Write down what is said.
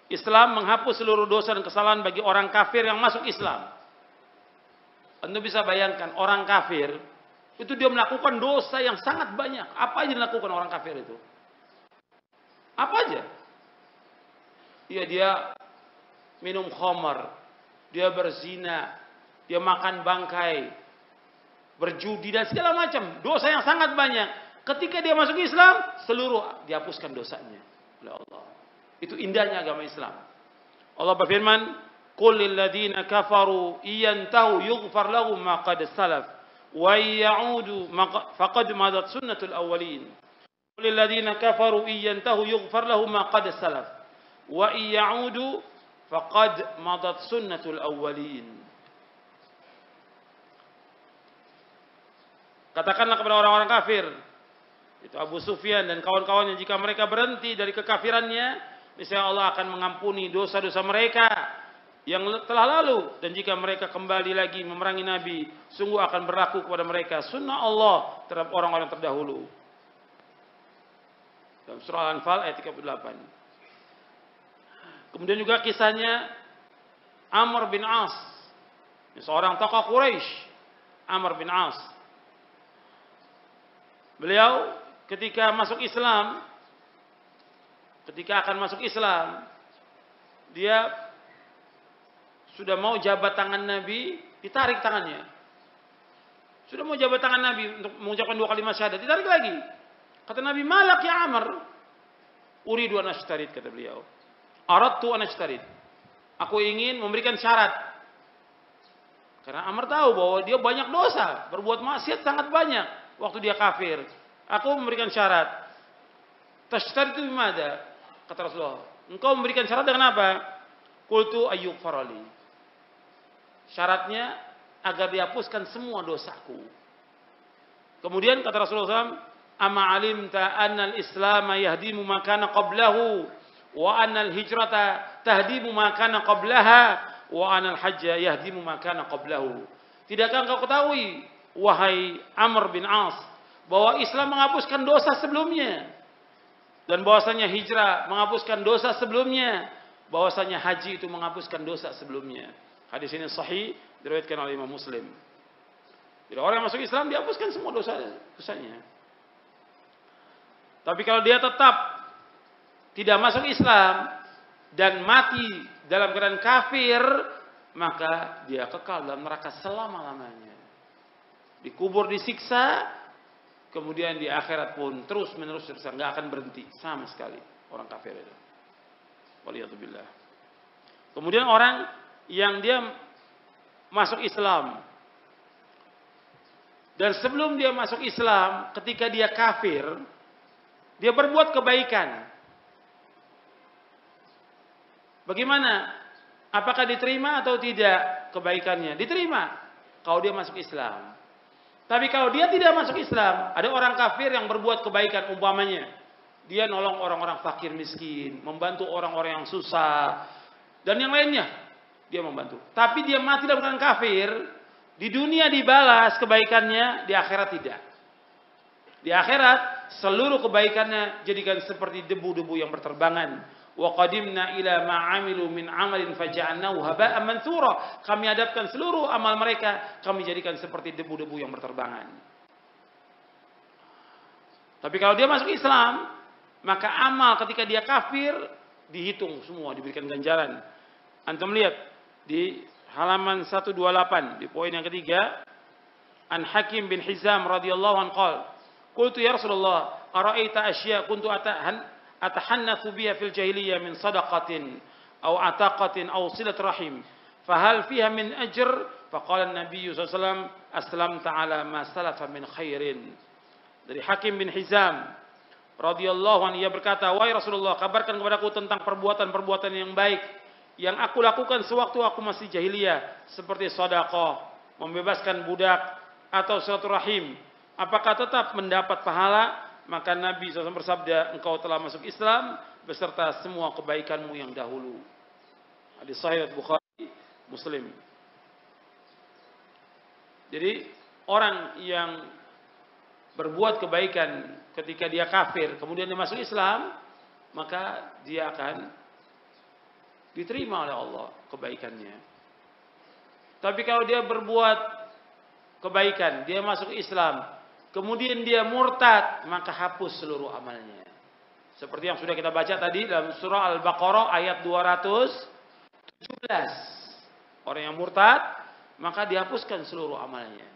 Islam menghapus seluruh dosa dan kesalahan bagi orang kafir yang masuk Islam. Anda bisa bayangkan orang kafir itu dia melakukan dosa yang sangat banyak. Apa aja dilakukan orang kafir itu? Apa aja? Ya, dia minum khamar, dia berzina, dia makan bangkai, berjudi dan segala macam. Dosa yang sangat banyak. Ketika dia masuk Islam, seluruh dihapuskan dosanya oleh Allah. Itu indahnya agama Islam. Allah berfirman, "Qul lil ladzina kafaru iyantahu yughfar lahum ma qad salaf wa ya'udu faqad madat sunnatul awwalin." Qul lil ladzina kafaru iyantahu yughfar lahum ma qad salaf wa ya'udu faqad madat sunnatul awwalin. Katakanlah kepada orang-orang kafir, itu Abu Sufyan dan kawan-kawannya, jika mereka berhenti dari kekafirannya, niscaya Allah akan mengampuni dosa-dosa mereka yang telah lalu, dan jika mereka kembali lagi memerangi Nabi, sungguh akan berlaku kepada mereka sunnah Allah terhadap orang-orang terdahulu. Dalam surah Al-Anfal ayat 38. Kemudian juga kisahnya Amr bin As, seorang tokoh Quraisy. Amr bin As, beliau ketika masuk Islam, ketika akan masuk Islam, dia sudah mau jabat tangan Nabi, ditarik tangannya. Sudah mau jabat tangan Nabi untuk mengucapkan 2 kalimat syahadat, ditarik lagi. Kata Nabi, "Malak ya Amr?" "Uridu an ashtarid," kata beliau. "Aradtu an ashtarid." Aku ingin memberikan syarat. Karena Amr tahu bahwa dia banyak dosa, berbuat maksiat sangat banyak waktu dia kafir. Aku memberikan syarat. "Tashtaritu bimada?" Kata Rasulullah, "Engkau memberikan syarat dengan apa?" "Qultu ayyughfarali." Syaratnya agar dihapuskan semua dosaku. Kemudian kata Rasulullah SAW, "Ama alimta annal Islam yahdimu ma kana qablahu wa annal hijrata tahdimu ma kana qablaha wa annal hajja yahdimu ma kana qablahu." Tidakkah engkau ketahui, wahai Amr bin As, bahwa Islam menghapuskan dosa sebelumnya, dan bahwasanya hijrah menghapuskan dosa sebelumnya, bahwasanya haji itu menghapuskan dosa sebelumnya. Hadis ini sahih, diriwayatkan oleh Imam Muslim. Jadi orang yang masuk Islam dihapuskan semua dosanya. Tapi kalau dia tetap tidak masuk Islam dan mati dalam keadaan kafir, maka dia kekal dalam neraka selama-lamanya. Dikubur, disiksa, kemudian di akhirat pun terus menerus nggak akan berhenti sama sekali orang kafir itu. Waliyadzubillah. Kemudian orang yang dia masuk Islam dan sebelum dia masuk Islam, ketika dia kafir, dia berbuat kebaikan. Bagaimana? Apakah diterima atau tidak kebaikannya? Diterima kalau dia masuk Islam. Tapi kalau dia tidak masuk Islam, ada orang kafir yang berbuat kebaikan, umpamanya dia nolong orang-orang fakir miskin, membantu orang-orang yang susah, dan yang lainnya dia membantu. Tapi dia mati dalam keadaan kafir, di dunia dibalas kebaikannya, di akhirat tidak. Di akhirat seluruh kebaikannya jadikan seperti debu-debu yang berterbangan. Wa qadimna ila ma 'amilu min 'amalin faja'alnahu haba'an mantsura. Kami hadapkan seluruh amal mereka, kami jadikan seperti debu-debu yang berterbangan. Tapi kalau dia masuk Islam, maka amal ketika dia kafir dihitung semua, diberikan ganjaran. Antum lihat di halaman 128 di poin yang ketiga, An Hakim bin Hizam radhiyallahu anhu qala, "Qultu ya Rasulullah, ara'aita asya kuntu atahannathu biha fil jahiliyah min sadaqatin aw ataqatin aw silat rahim, fahal fiha min ajr?" Faqala an-nabiy sallallahu alaihi wasallam, "Aslamta ala ma salafa min khairin." Dari Hakim bin Hizam radhiyallahu anhu, ia berkata, "Wahai Rasulullah, kabarkan kepadaku tentang perbuatan-perbuatan yang baik yang aku lakukan sewaktu aku masih jahiliyah, seperti sedekah, membebaskan budak, atau silaturahim. Apakah tetap mendapat pahala?" Maka Nabi SAW bersabda, "Engkau telah masuk Islam beserta semua kebaikanmu yang dahulu." Hadis sahih Bukhari, Muslim. Jadi orang yang berbuat kebaikan ketika dia kafir, kemudian dia masuk Islam, maka dia akan diterima oleh Allah kebaikannya. Tapi kalau dia berbuat kebaikan, dia masuk Islam, kemudian dia murtad, maka hapus seluruh amalnya. Seperti yang sudah kita baca tadi dalam surah Al-Baqarah ayat 217. Orang yang murtad, maka dihapuskan seluruh amalnya.